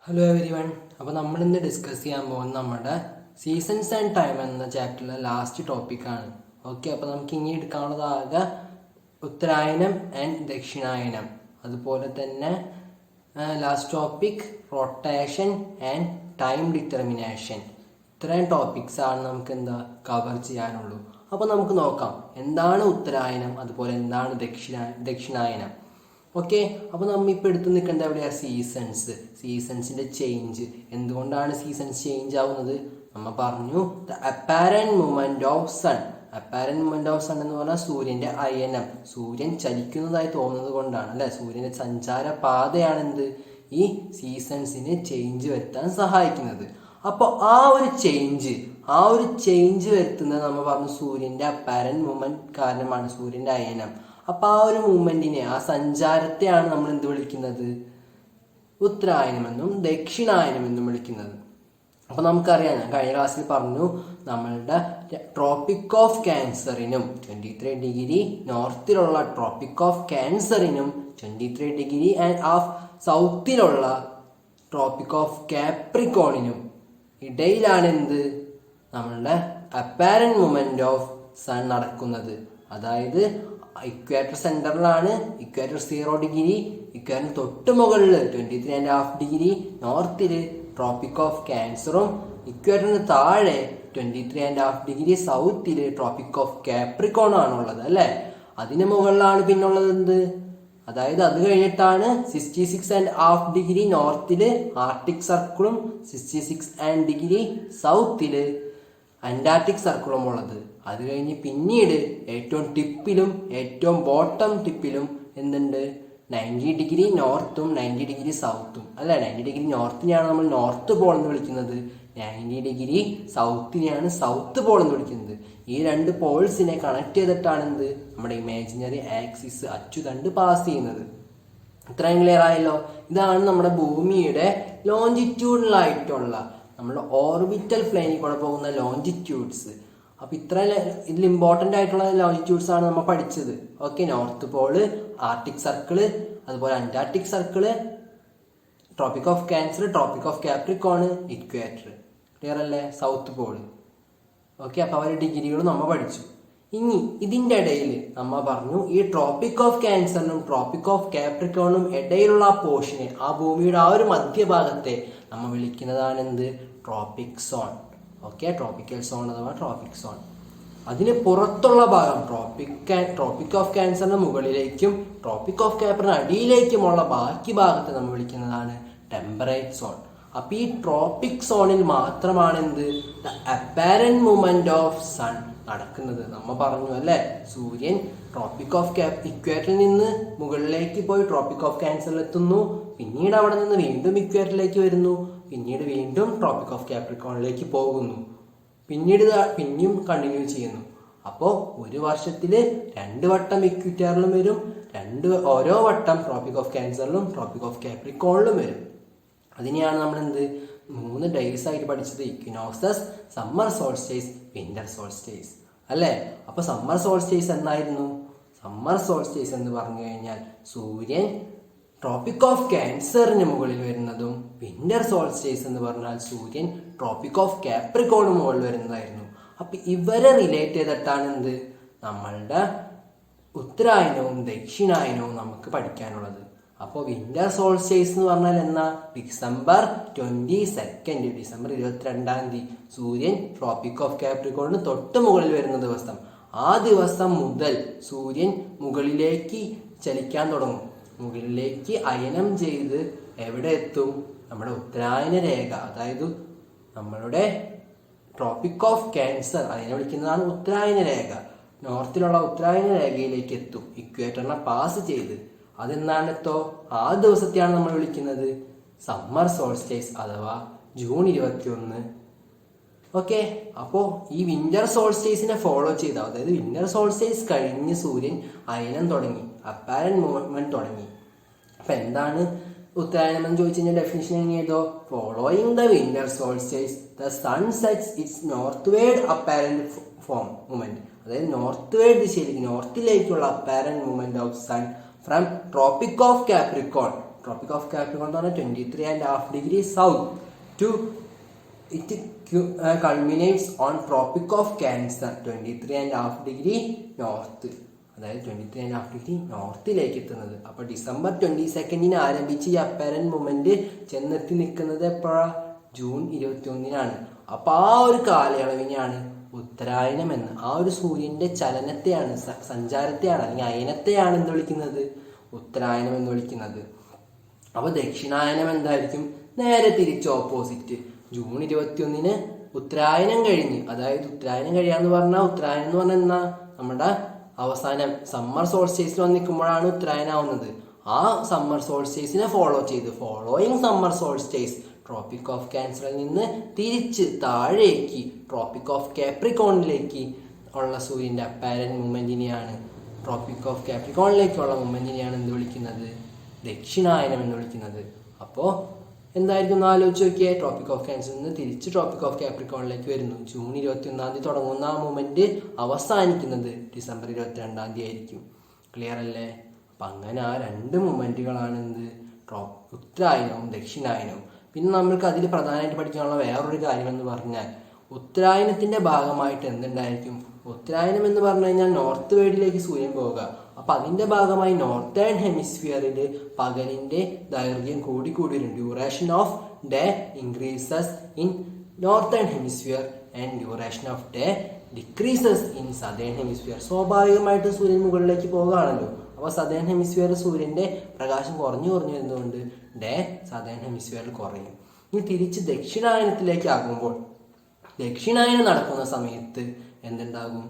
Hello every one. അപ്പോൾ നമ്മളിന്ന് discuss ചെയ്യാൻ പോകുന്നത് നമ്മുടെ സീസൺസ് ആൻഡ് ടൈം എന്ന ചാപ്റ്ററിലെ ലാസ്റ്റ് ടോപ്പിക്കാണ്. ഓക്കെ, അപ്പോൾ നമുക്ക് ഇനി എടുക്കാനുള്ളതാകെ ഉത്തരായനം ആൻഡ് ദക്ഷിണായനം, അതുപോലെ തന്നെ last topic rotation and time determination. ഇത്രയും ടോപ്പിക്സാണ് നമുക്ക് കവർ ചെയ്യാനുള്ളൂ. അപ്പോൾ നമുക്ക് നോക്കാം എന്താണ് ഉത്തരായനം, അതുപോലെ എന്താണ് ദക്ഷിണായനം. ഓക്കെ, അപ്പോൾ നമ്മൾ ഇപ്പോൾ എടുത്തു നിൽക്കേണ്ടത് എവിടെയാണ്? സീസൺസിൻ്റെ ചേഞ്ച്. എന്തുകൊണ്ടാണ് സീസൺസ് ചേഞ്ച് ആവുന്നത്? നമ്മൾ പറഞ്ഞു the apparent movement of sun. Apparent movement of sun എന്ന് പറഞ്ഞാൽ സൂര്യൻ്റെ അയനം, സൂര്യൻ ചലിക്കുന്നതായി തോന്നുന്നത് കൊണ്ടാണ് അല്ലേ. സൂര്യൻ്റെ സഞ്ചാര പാതയാണ് ഈ സീസൺസിന് ചേഞ്ച് വരുത്താൻ സഹായിക്കുന്നത്. അപ്പോൾ ആ ഒരു ചേഞ്ച് വരുത്തുന്നത് നമ്മൾ പറഞ്ഞു സൂര്യൻ്റെ അപ്പാരന്റ് മൂവ്മെന്റ് കാരണമാണ്, സൂര്യൻ്റെ അയനം. അപ്പോൾ ആ ഒരു മൂവ്മെന്റിനെ, ആ സഞ്ചാരത്തെയാണ് നമ്മൾ വിളിക്കുന്നത്? ഉത്തരായനമെന്നും ദക്ഷിണായനമെന്നും വിളിക്കുന്നത്. അപ്പോൾ നമുക്കറിയാം, ഞാൻ കഴിഞ്ഞ ക്ലാസ്സിൽ പറഞ്ഞു, നമ്മളുടെ ട്രോപ്പിക് ഓഫ് ക്യാൻസറിനും 23 ഡിഗ്രി നോർത്തിലുള്ള ട്രോപ്പിക് ഓഫ് ക്യാൻസറിനും 23 ഡിഗ്രി ആൻഡ് ഓഫ് സൗത്തിലുള്ള ട്രോപ്പിക് ഓഫ് കാപ്രിക്കോണിനും ഇടയിലാണ് നമ്മളുടെ അപ്പാരന്റ് മൂവ്മെന്റ് ഓഫ് സൺ നടക്കുന്നത്. അതായത് ഇക്വേറ്റർ സെന്ററിലാണ്, ഇക്വേറ്റർ 0 ഡിഗ്രി, ഇക്വേറ്ററിന് തൊട്ട് മുകളിൽ 23.5 ഡിഗ്രി നോർത്തിൽ ട്രോപ്പിക് ഓഫ് ക്യാൻസറും, ഇക്വേറ്ററിന് താഴെ 23.5 ഡിഗ്രി സൗത്തിൽ ട്രോപ്പിക് ഓഫ് കാപ്രിക്കോണും ആണുള്ളത് അല്ലേ. അതിന് മുകളിലാണ് പിന്നുള്ളത് അതായത് അത് കഴിഞ്ഞിട്ടാണ് 66.5 ഡിഗ്രി നോർത്തിൽ ആർട്ടിക് സർക്കിളും 66 ഡിഗ്രി സൗത്തിൽ അന്റാർട്ടിക് സർക്കിളും ഉള്ളത്. അത് കഴിഞ്ഞ് പിന്നീട് ഏറ്റവും ടിപ്പിലും ഏറ്റവും ബോട്ടം ടിപ്പിലും 90 ഡിഗ്രി നോർത്തും 90 ഡിഗ്രി സൗത്തും അല്ല. 90 ഡിഗ്രി നോർത്തിനെയാണ് നമ്മൾ നോർത്ത് പോൾ എന്ന് വിളിക്കുന്നത്, 90 ഡിഗ്രി സൗത്തിനെയാണ് സൗത്ത് പോൾ എന്ന് വിളിക്കുന്നത്. ഈ രണ്ട് പോൾസിനെ കണക്ട് ചെയ്തിട്ടാണ് നമ്മുടെ ഇമാജിനറി ആക്സിസ് അച്ചുതണ്ട് പാസ് ചെയ്യുന്നത്. ഇത്രയും ക്ലിയർ ആയല്ലോ. ഇതാണ് നമ്മുടെ ഭൂമിയുടെ ലോഞ്ചിറ്റ്യൂഡിലായിട്ടുള്ള നമ്മുടെ ഓർബിറ്റൽ പ്ലെയിനിൽ കൂടെ പോകുന്ന ലോഞ്ചിറ്റ്യൂഡ്സ്. അപ്പോൾ ഇത്ര ഇതിൽ ഇമ്പോർട്ടൻ്റ് ആയിട്ടുള്ള ലോഞ്ചിറ്റ്യൂഡ്സ് ആണ് നമ്മൾ പഠിച്ചത്. Okay, north pole, arctic circle, അതുപോലെ antarctic circle, tropic of cancer, tropic of capricorn, equator. Clear അല്ലേ? South pole. ഓക്കെ, അപ്പോൾ അവർ ഡിഗ്രികളും നമ്മൾ പഠിച്ചു. ഇനി ഇതിൻ്റെ ഇടയിൽ നമ്മൾ പറഞ്ഞു ഈ ട്രോപ്പിക് ഓഫ് ക്യാൻസറിനും ട്രോപ്പിക് ഓഫ് കാപ്രിക്കോണും ഇടയിലുള്ള ആ പോർഷനെ, ആ ഭൂമിയുടെ ആ ഒരു മധ്യഭാഗത്തെ നമ്മൾ വിളിക്കുന്നതാണ് tropic zone. Okay, tropical zone അഥവാ ട്രോപ്പിക് സോൺ. അതിന് പുറത്തുള്ള ഭാഗം ട്രോപ്പിക് ഓഫ് ക്യാൻസറിന് മുകളിലേക്കും ട്രോപ്പിക് ഓഫ് കാപ്രിന് അടിയിലേക്കുമുള്ള ബാക്കി ഭാഗത്തെ നമ്മൾ വിളിക്കുന്നതാണ് ടെമ്പറേറ്റ് സോൺ. അപ്പൊ ഈ ട്രോപ്പിക് സോണിൽ മാത്രമാണ് അപ്പാരന്റ് മൂവ്മെന്റ് ഓഫ് സൺ നടക്കുന്നത്. നമ്മ പറഞ്ഞു അല്ലെ, സൂര്യൻ ട്രോപ്പിക് ഓഫ് ഇക്വേറ്ററിൽ നിന്ന് മുകളിലേക്ക് പോയി ട്രോപ്പിക് ഓഫ് ക്യാൻസറിൽ എത്തുന്നു, പിന്നീട് അവിടെ നിന്ന് വീണ്ടും ഇക്വേറ്ററിലേക്ക് വരുന്നു, പിന്നീട് വീണ്ടും ട്രോപ്പിക് ഓഫ് കാപ്രിക്കോണിലേക്ക് പോകുന്നു, പിന്നെയും കണ്ടിന്യൂ ചെയ്യുന്നു. അപ്പോൾ ഒരു വർഷത്തിൽ 2 വട്ടം ഇക്വേറ്ററിലും വരും, ഓരോ വട്ടം ട്രോപ്പിക് ഓഫ് ക്യാൻസറിലും ട്രോപ്പിക് ഓഫ് കാപ്രിക്കോണിലും വരും. അതിനെയാണ് നമ്മൾ 3 ഡേയ്സ് ആയിട്ട് പഠിച്ചത്: ഇക്വിനോക്സസ്, സമ്മർ സോൾസ്റ്റേസ്, വിന്റർ സോൾസ്റ്റേസ് അല്ലേ. അപ്പോൾ സമ്മർ സോൾസ്റ്റേസ് എന്നായിരുന്നു? സമ്മർ സോൾസ്റ്റേസ് എന്ന് പറഞ്ഞു കഴിഞ്ഞാൽ സൂര്യൻ ട്രോപ്പിക് ഓഫ് ക്യാൻസറിന് മുകളിൽ വരുന്നതും, വിന്റർ സോൾസ്റ്റേസ് എന്ന് പറഞ്ഞാൽ സൂര്യൻ ട്രോപ്പിക് ഓഫ് കാപ്രിക്കോണിന് മുകളിൽ വരുന്നതായിരുന്നു. അപ്പൊ ഇവരെ റിലേറ്റ് ചെയ്തിട്ടാണ് നമ്മളുടെ ഉത്തരായനവും ദക്ഷിണായനവും നമുക്ക് പഠിക്കാനുള്ളത്. അപ്പോൾ വിന്റർ സോൾസ്റ്റേസ് എന്ന് പറഞ്ഞാൽ ഡിസംബർ 22, ഡിസംബർ 22 സൂര്യൻ ട്രോപ്പിക് ഓഫ് കാപ്രിക്കോണിന് തൊട്ട് മുകളിൽ വരുന്ന ദിവസം. ആ ദിവസം മുതൽ സൂര്യൻ മുകളിലേക്ക് ചലിക്കാൻ തുടങ്ങും. മുകളിലേക്ക് അയനം ചെയ്ത് എവിടെ എത്തും? നമ്മുടെ ഉത്തരായന രേഖ, അതായത് നമ്മളുടെ ട്രോപ്പിക് ഓഫ് ക്യാൻസർ, അതിനെ വിളിക്കുന്നതാണ് ഉത്തരായന രേഖ. നോർത്തിലുള്ള ഉത്തരായന രേഖയിലേക്ക് എത്തും, ഇക്വേറ്ററിനെ പാസ് ചെയ്ത്. ആ ദിവസത്തെയാണ് നമ്മൾ വിളിക്കുന്നത് സമ്മർ സോൾസ്റ്റേസ് അഥവാ ജൂൺ 21. ഓക്കെ, അപ്പോൾ ഈ വിന്റർ സോൾസ്റ്റേസിനെ ഫോളോ ചെയ്ത, അതായത് വിന്റർ സോൾസ്റ്റേസ് കഴിഞ്ഞ് സൂര്യൻ അയനം തുടങ്ങി, അപ്പാരന്റ് മൂവ്മെന്റ് തുടങ്ങി. അപ്പൊ എന്താണ് ഉത്തരായനം എന്ന് ചോദിച്ചു കഴിഞ്ഞാൽ ഡെഫിനിഷൻ എങ്ങനെയോ, following the winter solstice the sun sets its northward apparent movement. അതായത് നോർത്ത്വേർഡ് ദിശയിലേക്ക്, നോർത്തിലേക്കുള്ള apparent movement of sun from tropic of capricorn tropic of capricorn എന്ന് പറഞ്ഞാൽ 23.5 degree south to it culminates on tropic of cancer 23.5 degree north, അതായത് 23.5 degree നോർത്തിലേക്ക് എത്തുന്നത്. അപ്പോൾ December 22 ആരംഭിച്ച് ഈ അപ്പാരന്റ് മൂവ്മെന്റ് ചെന്നെത്തി നിൽക്കുന്നത് എപ്പോഴാണ്? ജൂൺ 21. അപ്പോൾ ആ ഒരു കാലയളവിനെയാണ് ഉത്തരായനം എന്ന്, ആ ഒരു സൂര്യന്റെ ചലനത്തെയാണ്, സഞ്ചാരത്തെയാണ് അല്ലെങ്കിൽ അയനത്തെയാണ് എന്ത് വിളിക്കുന്നത്? ഉത്തരായനം എന്ന് വിളിക്കുന്നത്. അപ്പോൾ ദക്ഷിണായനം എന്തായിരിക്കും? നേരെ തിരിച്ച് ഓപ്പോസിറ്റ്. ജൂൺ 21 ഉത്തരായനം കഴിഞ്ഞ്, അതായത് ഉത്തരായനം കഴിയാന്ന് പറഞ്ഞാൽ, ഉത്തരായനം എന്ന് പറഞ്ഞാൽ എന്നാ, നമ്മുടെ അവസാനം സമ്മർ സോൾസ്റ്റേസിൽ വന്ന് നിൽക്കുമ്പോഴാണ് ഉത്തരായനം ആവുന്നത്. ആ സമ്മർ സോൾസ്റ്റേസിനെ ഫോളോ ചെയ്ത്, following summer solstice tropic of ക്യാൻസറിൽ നിന്ന് തിരിച്ച് താഴേക്ക് ട്രോപ്പിക് ഓഫ് കാപ്രിക്കോണിലേക്ക് ഉള്ള സൂര്യൻ്റെ അപ്പാരന്റ് മൂവ്മെന്റിനെയാണ്, ട്രോപ്പിക് ഓഫ് കാപ്രിക്കോണിലേക്കുള്ള മൂവ്മെന്റിനെയാണ് എന്ത് വിളിക്കുന്നത്? ദക്ഷിണായനം എന്ന് വിളിക്കുന്നത്. അപ്പോൾ എന്തായിരിക്കും എന്ന് ആലോചിച്ച് നോക്കിയേ. ട്രോപ്പിക് ഓഫ് ക്യാൻസറിൽ നിന്ന് തിരിച്ച് ട്രോപ്പിക് ഓഫ് കാപ്രിക്കോണിലേക്ക് വരുന്നു. ജൂൺ 21 തുടങ്ങുന്ന ആ മൂവ്മെന്റ് അവസാനിക്കുന്നത് ഡിസംബർ 22 ആയിരിക്കും. ക്ലിയർ അല്ലേ? അപ്പം അങ്ങനെ ആ 2 മൂവ്മെന്റുകളാണ് എന്ത്? ഉത്തരായനവും ദക്ഷിണായനവും. പിന്നെ നമ്മൾക്ക് അതിൽ പ്രധാനമായിട്ട് പഠിക്കാനുള്ള വേറൊരു കാര്യം എന്ന് പറഞ്ഞാൽ, ഉത്തരായനത്തിന്റെ ഭാഗമായിട്ട് എന്തുണ്ടായിരിക്കും? ഉത്തരായനം എന്ന് പറഞ്ഞു കഴിഞ്ഞാൽ നോർത്ത് വേഡിലേക്ക് സൂര്യൻ പോവുക. അപ്പം അതിൻ്റെ ഭാഗമായി നോർത്തേൺ ഹെമിസ്ഫിയറിൽ പകലിൻ്റെ ദൈർഘ്യം കൂടി വരും. Duration off day increases in northern hemisphere and duration off day decreases in southern hemisphere. സ്വാഭാവികമായിട്ട് സൂര്യൻ മുകളിലേക്ക് പോകുകയാണല്ലോ. അപ്പോൾ സദേൺ ഹെമിസ്ഫിയറിൽ സൂര്യൻ്റെ പ്രകാശം കുറഞ്ഞു വരുന്നതുകൊണ്ട് ഡേ സദേൺ ഹെമിസ്ഫിയറിൽ കുറയും. ഇനി തിരിച്ച് ദക്ഷിണായനത്തിലേക്ക് ആകുമ്പോൾ, ദക്ഷിണായനം നടക്കുന്ന സമയത്ത് എന്തുണ്ടാകും?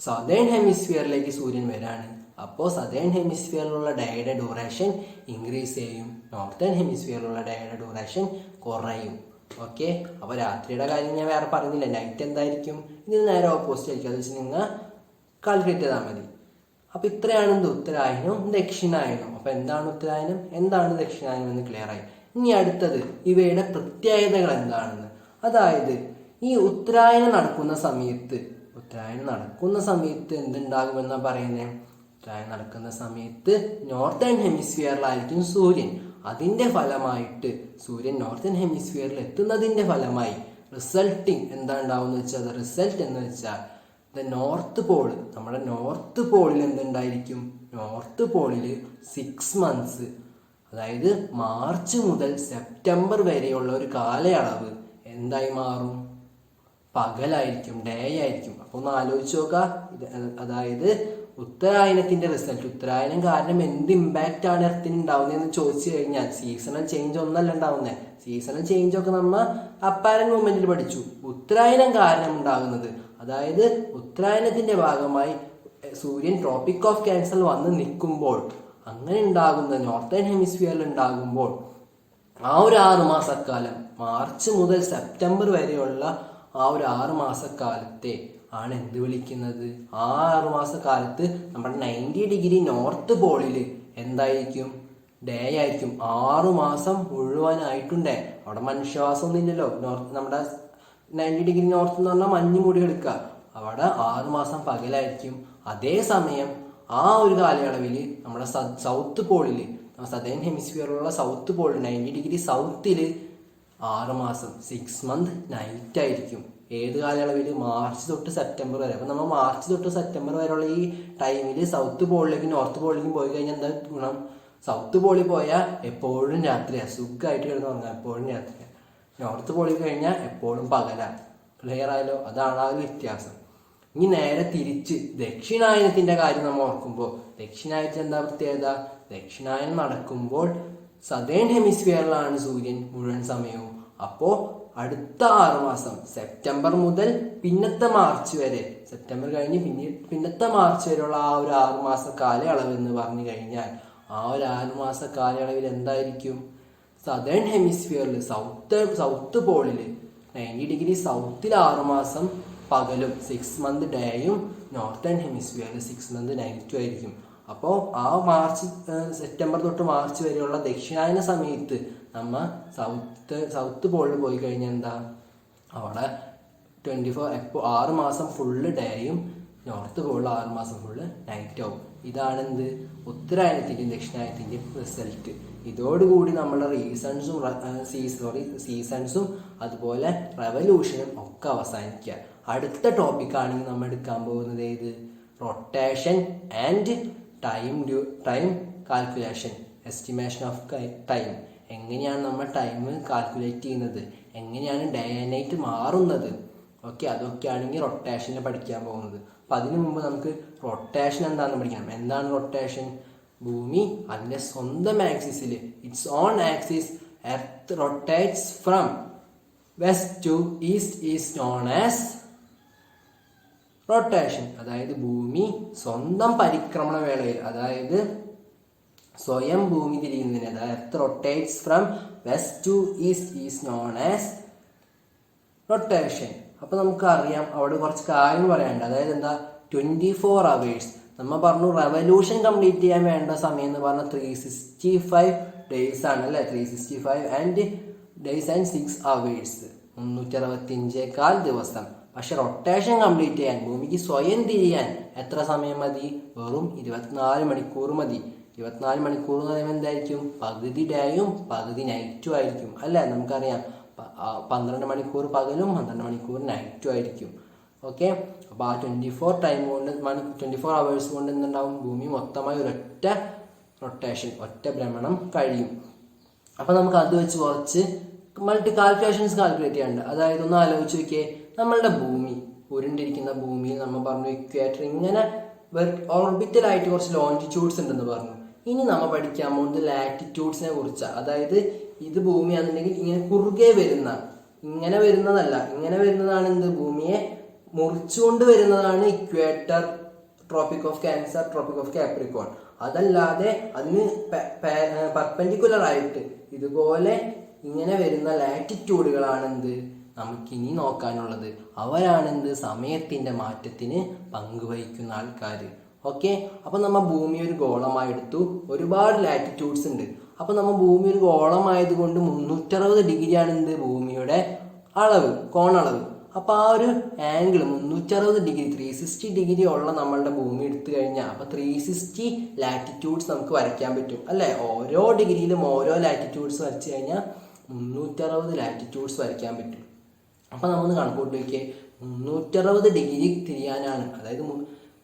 സദേൺ ഹെമിസ്ഫിയറിലേക്ക് സൂര്യൻ വരാണ്. അപ്പോൾ സദേൺ ഹെമിസ്ഫിയറിലുള്ള ഡേയുടെ ഡ്യൂറേഷൻ ഇൻക്രീസ് ചെയ്യും, നോർത്തേൺ ഹെമിസ്ഫിയറിലുള്ള ഡേയുടെ ഡ്യൂറേഷൻ കുറയും. ഓക്കെ, അപ്പോൾ രാത്രിയുടെ കാര്യം ഞാൻ വേറെ പറഞ്ഞില്ല. നൈറ്റ് എന്തായിരിക്കും? ഇതിന് നേരെ ഓപ്പോസിറ്റ് ആയിരിക്കും. അത് വെച്ച് നിങ്ങൾ കാൽക്കുലേറ്റ് ചെയ്താൽ മതി. അപ്പോൾ ഇത്രയാണ് എന്ത്? ഉത്തരായനവും ദക്ഷിണായനവും. അപ്പോൾ എന്താണ് ഉത്തരായനം, എന്താണ് ദക്ഷിണായനം എന്ന് ക്ലിയർ ആയി. ഇനി അടുത്തത് ഇവയുടെ പ്രത്യേകതകൾ എന്താണെന്ന്. അതായത് ഈ ഉത്തരായനം നടക്കുന്ന സമയത്ത് എന്തുണ്ടാകുമെന്നാണ് പറയുന്നത്? ഉത്തരായനം നടക്കുന്ന സമയത്ത് നോർത്തേൺ ഹെമിസ്ഫിയറിലായിരിക്കും സൂര്യൻ. അതിൻ്റെ ഫലമായിട്ട് സൂര്യൻ നോർത്തേൺ ഹെമിസ്ഫിയറിൽ എത്തുന്നതിൻ്റെ ഫലമായി റിസൾട്ടിങ് എന്താ ഉണ്ടാവുമെന്ന് വെച്ചാൽ, റിസൾട്ട് എന്ന് വെച്ചാൽ നോർത്ത് പോൾ, നമ്മുടെ നോർത്ത് പോളിൽ എന്തുണ്ടായിരിക്കും? നോർത്ത് പോളിൽ 6 months, അതായത് മാർച്ച് മുതൽ സെപ്റ്റംബർ വരെയുള്ള ഒരു കാലയളവ് എന്തായി മാറും? പകലായിരിക്കും, ഡേ ആയിരിക്കും. അപ്പോൾ ഒന്ന് ആലോചിച്ച് നോക്കുക. അതായത് ഉത്തരായനത്തിന്റെ റിസൾട്ട്, ഉത്തരായനം കാരണം എന്ത് ഇമ്പാക്റ്റ് ആണ് എർത്തിന് ഉണ്ടാവുന്നതെന്ന് ചോദിച്ചു കഴിഞ്ഞാൽ, സീസണൽ ചേഞ്ച് ഒന്നല്ല ഉണ്ടാവുന്നത്. സീസണൽ ചേഞ്ച് ഒക്കെ നമ്മൾ അപ്പാരന്റ് മൂവ്മെന്റിൽ പഠിച്ചു. ഉത്തരായനം കാരണം ഉണ്ടാകുന്നത്, അതായത് ഉത്തരായനത്തിന്റെ ഭാഗമായി സൂര്യൻ ട്രോപ്പിക് ഓഫ് ക്യാൻസറിൽ വന്ന് നിൽക്കുമ്പോൾ, അങ്ങനെ ഉണ്ടാകുന്ന നോർത്തേൺ ഹെമിസ്ഫിയറിൽ ഉണ്ടാകുമ്പോൾ ആ ഒരു 6 മാസക്കാലം, മാർച്ച് മുതൽ സെപ്റ്റംബർ വരെയുള്ള ആ ഒരു 6 മാസക്കാലത്തെ ആണ് എന്ത് വിളിക്കുന്നത്? ആ 6 മാസക്കാലത്ത് നമ്മുടെ 90 ഡിഗ്രി നോർത്ത് പോളിൽ എന്തായിരിക്കും? ഡേ ആയിരിക്കും. 6 മാസം മുഴുവനായിട്ടുണ്ടേ. അവിടെ മനുഷ്യവാസമൊന്നും ഇല്ലല്ലോ. നമ്മുടെ 90 ഡിഗ്രി നോർത്ത് എന്ന് പറഞ്ഞാൽ മഞ്ഞ് മൂടി എടുക്കുക. അവിടെ 6 മാസം പകലായിരിക്കും. അതേസമയം ആ ഒരു കാലയളവിൽ നമ്മുടെ സൗത്ത് പോളിൽ, സദേൺ ഹെമിസ്ഫിയറിലുള്ള സൗത്ത് പോളിൽ 90 ഡിഗ്രി സൗത്തിൽ 6 മാസം 6 months നൈറ്റ് ആയിരിക്കും. ഏത് കാലയളവിൽ? മാർച്ച് തൊട്ട് സെപ്റ്റംബർ വരെ. അപ്പം നമ്മൾ മാർച്ച് തൊട്ട് സെപ്റ്റംബർ വരെയുള്ള ഈ ടൈമിൽ സൗത്ത് പോളിലേക്കും നോർത്ത് പോളിലേക്കും പോയി കഴിഞ്ഞാൽ എന്താ ഗുണം? സൗത്ത് പോളിൽ പോയാൽ എപ്പോഴും രാത്രിയാണ്, സുഖമായിട്ട് കിടന്ന് ഉറങ്ങാം, എപ്പോഴും രാത്രിയാണ്. നോർത്ത് പോളിൽ കഴിഞ്ഞാൽ എപ്പോഴും പകലാണ്. ക്ലിയർ ആയാലോ? അതാണ് ആ ഒരു വ്യത്യാസം. ഇനി നേരെ തിരിച്ച് ദക്ഷിണായനത്തിന്റെ കാര്യം നമ്മൾ ഓർക്കുമ്പോൾ, ദക്ഷിണായനത്തിന് എന്താ പ്രത്യേകത? ദക്ഷിണായനം നടക്കുമ്പോൾ സദേൺ ഹെമിസ്ഫിയറിലാണ് സൂര്യൻ മുഴുവൻ സമയവും. അപ്പോൾ അടുത്ത 6 മാസം, സെപ്റ്റംബർ മുതൽ പിന്നത്തെ മാർച്ച് വരെ, സെപ്റ്റംബർ കഴിഞ്ഞ് പിന്നത്തെ മാർച്ച് വരെയുള്ള ആ ഒരു 6 മാസ കാലയളവ് എന്ന് പറഞ്ഞു കഴിഞ്ഞാൽ, ആ ഒരു 6 മാസ കാലയളവിൽ എന്തായിരിക്കും? സദേൺ ഹെമിസ്ഫിയറിൽ സൗത്ത് പോളിൽ 90 ഡിഗ്രി സൗത്തിൽ 6 മാസം പകലും 6 months ഡേയും, നോർത്തേൺ ഹെമിസ്ഫിയറിൽ 6 months നൈറ്റും ആയിരിക്കും. അപ്പോൾ ആ സെപ്റ്റംബർ തൊട്ട് മാർച്ച് വരെയുള്ള ദക്ഷിണായന സമയത്ത് നമ്മൾ സൗത്ത് പോളിൽ പോയി കഴിഞ്ഞാൽ എന്താ? അവിടെ 6 മാസം ഫുള്ള് ഡേയും, നോർത്ത് പോളിൽ 6 മാസം ഫുള്ള് നൈറ്റ് ആവും. ഇതാണെന്ത്? ഉത്തരായനത്തിൻ്റെയും ദക്ഷിണായനത്തിൻ്റെയും റിസൾട്ട്. ഇതോടുകൂടി നമ്മുടെ സീസൺസും അതുപോലെ റെവല്യൂഷനും ഒക്കെ അവസാനിക്കുക. അടുത്ത ടോപ്പിക്കാണെങ്കിൽ നമ്മൾ എടുക്കാൻ പോകുന്നത് ഏത്? Rotation and time calculation, estimation of time. എങ്ങനെയാണ് നമ്മൾ ടൈം കാൽക്കുലേറ്റ് ചെയ്യുന്നത്, എങ്ങനെയാണ് ഡേ ആൻഡ് നൈറ്റ് മാറുന്നത്, ഓക്കെ, അതൊക്കെയാണെങ്കിൽ റൊട്ടേഷനിൽ പഠിക്കാൻ പോകുന്നത്. അപ്പം അതിനു മുമ്പ് നമുക്ക് റൊട്ടേഷൻ എന്താണെന്ന് പഠിക്കണം. എന്താണ് റൊട്ടേഷൻ? ഭൂമി അതിൻ്റെ സ്വന്തം ആക്സിസിൽ, its own axis earth rotates from west to east is known as rotation. അതായത് ഭൂമി സ്വന്തം പരിക്രമണ വേളയിൽ, അതായത് സ്വയം ഭൂമി തിരിയുന്നതിന്, അതായത് earth rotates from west to east is known as rotation. അപ്പോൾ നമുക്കറിയാം അവിടെ കുറച്ച് കാര്യം പറയാനുണ്ട്. അതായത് എന്താ? 24 hours. നമ്മൾ പറഞ്ഞു റെവല്യൂഷൻ കംപ്ലീറ്റ് ചെയ്യാൻ വേണ്ട സമയം എന്ന് പറഞ്ഞാൽ 365 days ആണ് അല്ലേ? 365 days and 6 hours, 365 ദിവസം. പക്ഷെ റൊട്ടേഷൻ കംപ്ലീറ്റ് ചെയ്യാൻ, ഭൂമിക്ക് സ്വയം തിരിയാൻ എത്ര സമയം മതി? വെറും 24 മണിക്കൂർ മതി. 24 മണിക്കൂർ എന്ന് പറയുമ്പോൾ എന്തായിരിക്കും? പകുതി ഡേയും പകുതി നൈറ്റും ആയിരിക്കും അല്ലേ? നമുക്കറിയാം 12 മണിക്കൂർ പകലും 12 മണിക്കൂർ നൈറ്റും ആയിരിക്കും. ഓക്കെ, അപ്പോൾ ആ 24 hours കൊണ്ട് എന്തുണ്ടാവും? ഭൂമി മൊത്തമായി ഒരൊറ്റ റൊട്ടേഷൻ, ഒറ്റ ഭ്രമണം കഴിയും. അപ്പോൾ നമുക്ക് അത് വെച്ച് കുറച്ച് കാൽക്കുലേഷൻസ് കാൽക്കുലേറ്റ് ചെയ്യാനുണ്ട്. അതായത് ഒന്ന് ആലോചിച്ച് നോക്കിയേ, നമ്മളുടെ ഭൂമി, ഉരുണ്ടിരിക്കുന്ന ഭൂമിയിൽ നമ്മൾ പറഞ്ഞു ഇക്വേറ്റർ ഇങ്ങനെ ഓർബിറ്റലായിട്ട് കുറച്ച് ലോഞ്ചിറ്റ്യൂഡ്സ് ഉണ്ടെന്ന് പറഞ്ഞു. ഇനി നമ്മൾ പഠിക്കാൻ പോകുന്നത് ലാറ്റിറ്റ്യൂഡ്സിനെ കുറിച്ചാണ്. അതായത് ഇത് ഭൂമിയാണെന്നുണ്ടെങ്കിൽ ഇങ്ങനെ കുറുകെ വരുന്ന, ഇങ്ങനെ വരുന്നതല്ല, ഇങ്ങനെ വരുന്നതാണ് എന്ത്? ഭൂമിയെ മുറിച്ചുകൊണ്ട് വരുന്നതാണ് equator, tropic of cancer, tropic of Capricorn. അതല്ലാതെ അതിന് പെർപെൻഡിക്കുലർ ആയിട്ട് ഇതുപോലെ ഇങ്ങനെ വരുന്ന ലാറ്റിറ്റ്യൂഡുകളാണ് എന്ത്? നമുക്കിനി നോക്കാനുള്ളത്. അവരാണെന്ത്? സമയത്തിന്റെ മാറ്റത്തിന് പങ്കുവഹിക്കുന്ന ആൾക്കാർ. ഓക്കെ, അപ്പൊ നമ്മൾ ഭൂമി ഒരു ഗോളമായി എടുത്തു. ഒരുപാട് ലാറ്റിറ്റ്യൂഡ്സ് ഉണ്ട്. അപ്പൊ നമ്മൾ ഭൂമി ഒരു ഗോളമായത് കൊണ്ട് 360 ഡിഗ്രിയാണ് എന്ത്? ഭൂമിയുടെ അളവ്, കോണളവ്. അപ്പൊ ആ ഒരു ആംഗിൾ 360 ഡിഗ്രി, 360 ഡിഗ്രി ഉള്ള നമ്മളുടെ ഭൂമി എടുത്തു കഴിഞ്ഞാൽ അപ്പൊ 360 ലാറ്റിറ്റ്യൂഡ്സ് നമുക്ക് വരയ്ക്കാൻ പറ്റും അല്ലെ? ഓരോ ഡിഗ്രിയിലും ഓരോ ലാറ്റിറ്റ്യൂഡ്സ് വരച്ചു കഴിഞ്ഞാൽ 360 ലാറ്റിറ്റ്യൂഡ്സ് വരയ്ക്കാൻ പറ്റും. അപ്പൊ നമ്മൾ കണക്കൂട്ടി നോക്കിയേ, 360 ഡിഗ്രി തിരിയാനാണ്, അതായത്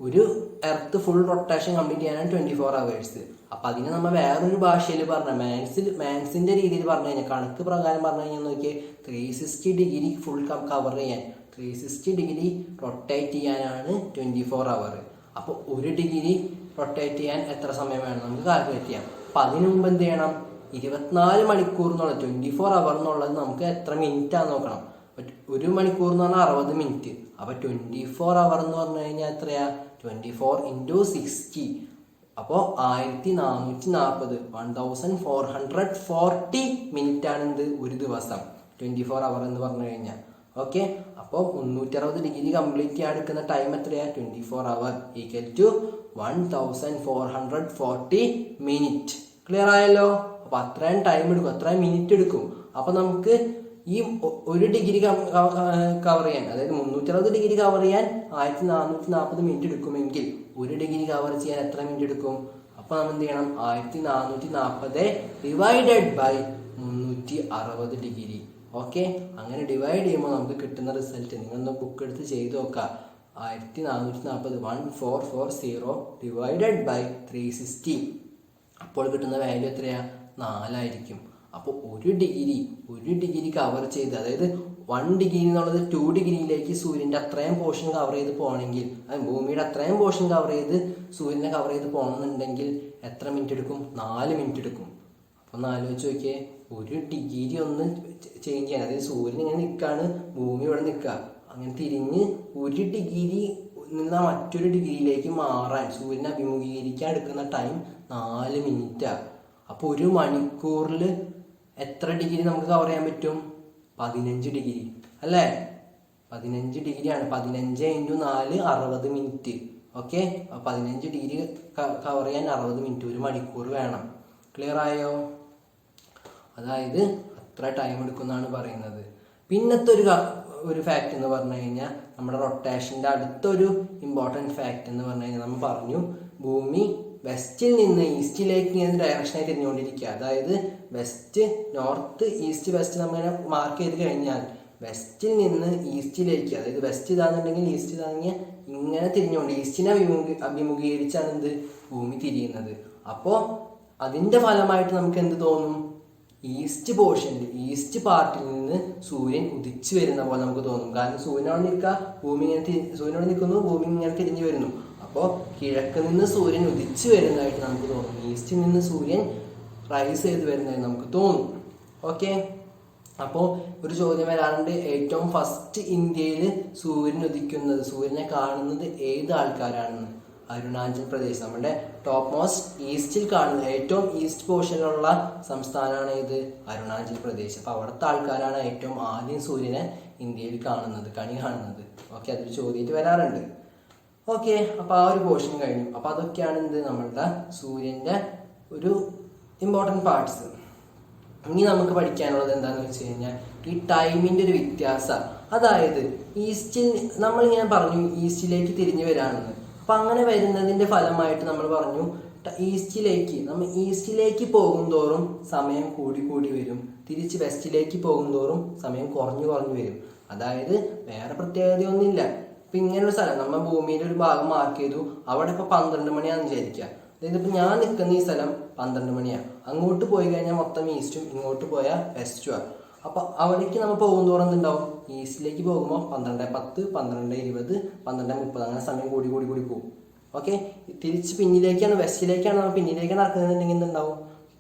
ഒരു എർത്ത് ഫുൾ റൊട്ടേഷൻ കംപ്ലീറ്റ് ചെയ്യാനാണ് 24 hours. അപ്പൊ അതിനെ നമ്മൾ വേറൊരു ഭാഷയിൽ പറഞ്ഞ മാത്സിന്റെ രീതിയിൽ പറഞ്ഞു കഴിഞ്ഞാൽ, കണക്ക് പ്രകാരം പറഞ്ഞു കഴിഞ്ഞാൽ നോക്കിയേ, 360 ഡിഗ്രി ഫുൾ കവർ ചെയ്യാൻ, 360 ഡിഗ്രി റൊട്ടേറ്റ് ചെയ്യാനാണ് 24 hours. അപ്പോൾ 1 ഡിഗ്രി റൊട്ടേറ്റ് ചെയ്യാൻ എത്ര സമയം വേണം നമുക്ക് കാൽക്കുലേറ്റ് ചെയ്യാം. അപ്പൊ അതിനു മുമ്പ് എന്ത് ചെയ്യണം? 24 മണിക്കൂർ എന്നുള്ളത്, 24 hours എന്നുള്ളത് നമുക്ക് എത്ര മിനിറ്റ് ആണെന്ന് നോക്കണം. 1 മണിക്കൂർ എന്ന് പറഞ്ഞാൽ 60 മിനിറ്റ്. അപ്പൊ 24 hours എന്ന് പറഞ്ഞു കഴിഞ്ഞാൽ എത്രയാ? 24 × 60. അപ്പോൾ 1440, 1440 മിനിറ്റ് ആണ് എന്ത്? ഒരു ദിവസം, 24 hours എന്ന് പറഞ്ഞു കഴിഞ്ഞാൽ. ഓക്കെ, അപ്പോൾ 360 ഡിഗ്രി കംപ്ലീറ്റ് ചെയ്യാൻ എടുക്കുന്ന ടൈം എത്രയാ? 24 hours = 1440 മിനിറ്റ്. ക്ലിയർ ആയല്ലോ? അപ്പൊ അത്രയും ടൈം എടുക്കും, അത്രയും മിനിറ്റ് എടുക്കും. അപ്പൊ നമുക്ക് ഈ 1 ഡിഗ്രി കവർ ചെയ്യാൻ, അതായത് 360 ഡിഗ്രി കവർ ചെയ്യാൻ 1440 മിനിറ്റ് എടുക്കുമെങ്കിൽ 1 ഡിഗ്രി കവർ ചെയ്യാൻ എത്ര മിനിറ്റ് എടുക്കും? അപ്പൊ നമ്മൾ എന്ത് ചെയ്യണം? 1440 ഡിവൈഡഡ് ബൈ 360 ഡിഗ്രി. ഓക്കെ, അങ്ങനെ ഡിവൈഡ് ചെയ്യുമ്പോൾ നമുക്ക് കിട്ടുന്ന റിസൾട്ട് നിങ്ങളൊന്ന് ബുക്ക് എടുത്ത് ചെയ്ത് നോക്കാം. 1440 1440 ഡിവൈഡഡ് ബൈ 360. അപ്പോൾ കിട്ടുന്ന വാല്യൂ എത്രയാ? 4 ആയിരിക്കും. അപ്പോൾ 1 ഡിഗ്രി കവർ ചെയ്ത്, അതായത് 1 ഡിഗ്രി എന്നുള്ളത് 2 ഡിഗ്രിയിലേക്ക് സൂര്യൻ്റെ അത്രയും പോർഷൻ കവർ ചെയ്ത് പോകണമെങ്കിൽ, ഭൂമിയുടെ അത്രയും പോർഷൻ കവർ ചെയ്ത് സൂര്യനെ കവർ ചെയ്ത് പോകണമെന്നുണ്ടെങ്കിൽ എത്ര മിനിറ്റ് എടുക്കും? 4 മിനിറ്റ് എടുക്കും. അപ്പോൾ ഒന്ന് ആലോചിച്ച് നോക്കിയേ, 1 ഡിഗ്രി ഒന്ന് ചേഞ്ച് ചെയ്യാൻ, അതായത് സൂര്യൻ ഇങ്ങനെ നിൽക്കുകയാണ്, ഭൂമി ഇവിടെ നിൽക്കുക, അങ്ങനെ തിരിഞ്ഞ് 1 ഡിഗ്രി നിന്ന് മറ്റൊരു ഡിഗ്രിയിലേക്ക് മാറാൻ, സൂര്യനെ അഭിമുഖീകരിക്കാൻ എടുക്കുന്ന ടൈം 4 മിനിറ്റാണ്. അപ്പോൾ 1 മണിക്കൂറിൽ എത്ര ഡിഗ്രി നമുക്ക് കവർ ചെയ്യാൻ പറ്റും? 15 ഡിഗ്രി അല്ലേ? 15 ഡിഗ്രിയാണ്. 15 × 4 60 മിനിറ്റ്. ഓക്കെ, 15 ഡിഗ്രി കവർ ചെയ്യാൻ 60 മിനിറ്റ്, 1 മണിക്കൂർ വേണം. ക്ലിയർ ആയോ? അതായത് അത്ര ടൈം എടുക്കുമെന്നാണ് പറയുന്നത്. പിന്നത്തെ ഒരു ഫാക്റ്റ് എന്ന് പറഞ്ഞു കഴിഞ്ഞാൽ, നമ്മുടെ റൊട്ടേഷൻ്റെ അടുത്തൊരു ഇമ്പോർട്ടൻറ്റ് ഫാക്റ്റ് എന്ന് പറഞ്ഞു കഴിഞ്ഞാൽ, നമ്മൾ പറഞ്ഞു ഭൂമി വെസ്റ്റിൽ നിന്ന് ഈസ്റ്റിലേക്ക് ഇങ്ങനെ ഡയറക്ഷനായി തിരിഞ്ഞുകൊണ്ടിരിക്കുക. അതായത് വെസ്റ്റ്, നോർത്ത്, ഈസ്റ്റ്, വെസ്റ്റ് നമ്മളിങ്ങനെ മാർക്ക് ചെയ്ത് കഴിഞ്ഞാൽ വെസ്റ്റിൽ നിന്ന് ഈസ്റ്റിലേക്ക്, അതായത് വെസ്റ്റ് ഇതാണെന്നുണ്ടെങ്കിൽ ഈസ്റ്റ് ഇതാണെങ്കിൽ ഇങ്ങനെ തിരിഞ്ഞുകൊണ്ട് ഈസ്റ്റിനെ അഭിമുഖീകരിച്ചാണ് എന്ത് ഭൂമി തിരിയുന്നത്. അപ്പോൾ അതിൻ്റെ ഫലമായിട്ട് നമുക്ക് എന്ത് തോന്നും? ഈസ്റ്റ് പോർഷനിൽ, ഈസ്റ്റ് പാർട്ടിൽ നിന്ന് സൂര്യൻ ഉദിച്ചു വരുന്ന പോലെ നമുക്ക് തോന്നും. കാരണം സൂര്യനോട് നിൽക്കുക, ഭൂമി ഇങ്ങനെ സൂര്യനോട് നിൽക്കുന്നു, ഭൂമി ഇങ്ങനെ തിരിഞ്ഞു വരുന്നു. അപ്പോൾ കിഴക്ക് നിന്ന് സൂര്യൻ ഉദിച്ചു വരുന്നതായിട്ട് നമുക്ക് തോന്നും. ഈസ്റ്റിൽ നിന്ന് സൂര്യൻ റൈസ് ചെയ്ത് വരുന്നതായിട്ട് നമുക്ക് തോന്നും. ഓക്കെ, അപ്പോൾ ഒരു ചോദ്യം വരാറുണ്ട്, ഏറ്റവും ഫസ്റ്റ് ഇന്ത്യയിൽ സൂര്യൻ ഉദിക്കുന്നത്, സൂര്യനെ കാണുന്നത് ഏത് ആൾക്കാരാണെന്ന്. അരുണാചൽ പ്രദേശ്, നമ്മുടെ ടോപ്പ് മോസ്റ്റ് ഈസ്റ്റിൽ കാണുന്നത്, ഏറ്റവും ഈസ്റ്റ് പോർഷനിലുള്ള സംസ്ഥാനമാണ് ഇത് അരുണാചൽ പ്രദേശ്. അപ്പോൾ അവിടുത്തെ ആൾക്കാരാണ് ഏറ്റവും ആദ്യം സൂര്യനെ ഇന്ത്യയിൽ കാണുന്നത്, കണി കാണുന്നത്. ഓക്കെ, അതൊരു ചോദ്യമായിട്ട് വരാറുണ്ട്. ഓക്കെ, അപ്പോൾ ആ ഒരു പോർഷൻ കഴിഞ്ഞു. അപ്പോൾ അതൊക്കെയാണ് എന്ത് നമ്മളുടെ സൂര്യൻ്റെ ഒരു ഇമ്പോർട്ടൻറ്റ് പാർട്സ്. ഇനി നമുക്ക് പഠിക്കാനുള്ളത് എന്താണെന്ന് വെച്ച് കഴിഞ്ഞാൽ ഈ ടൈമിൻ്റെ ഒരു വ്യത്യാസം. അതായത് ഈസ്റ്റിൽ നമ്മളിങ്ങനെ പറഞ്ഞു ഈസ്റ്റിലേക്ക് തിരിഞ്ഞു വരാണെന്ന്. അപ്പം അങ്ങനെ വരുന്നതിൻ്റെ ഫലമായിട്ട് നമ്മൾ പറഞ്ഞു ഈസ്റ്റിലേക്ക് പോകും തോറും സമയം കൂടി കൂടി വരും, തിരിച്ച് വെസ്റ്റിലേക്ക് പോകും തോറും സമയം കുറഞ്ഞു കുറഞ്ഞു വരും. അതായത് വേറെ പ്രത്യേകതയൊന്നുമില്ല. ഇപ്പം ഇങ്ങനൊരു സ്ഥലം നമ്മൾ ഭൂമിയുടെ ഒരു ഭാഗം മാർക്ക് ചെയ്തു, അവിടെ ഇപ്പോൾ 12 മണിയാണെന്ന് വിചാരിക്കുക. അതായത് ഇപ്പം ഞാൻ നിൽക്കുന്ന ഈ സ്ഥലം 12 മണിയാണ്. അങ്ങോട്ട് പോയി കഴിഞ്ഞാൽ മൊത്തം ഈസ്റ്റും, ഇങ്ങോട്ട് പോയാൽ വെസ്റ്റുമാണ്. അപ്പോൾ അവിടേക്ക് നമ്മൾ പോകുന്തോറും എന്തുണ്ടാവും? ഈസ്റ്റിലേക്ക് പോകുമ്പോൾ 12:10, 12:20, 12:30 അങ്ങനെ സമയം കൂടി കൂടി കൂടി പോകും. ഓക്കെ, തിരിച്ച് പിന്നിലേക്കാണ്, വെസ്റ്റിലേക്കാണ് നമ്മൾ പിന്നിലേക്ക് നടക്കുന്നതെന്നുണ്ടെങ്കിൽ എന്തുണ്ടാവും?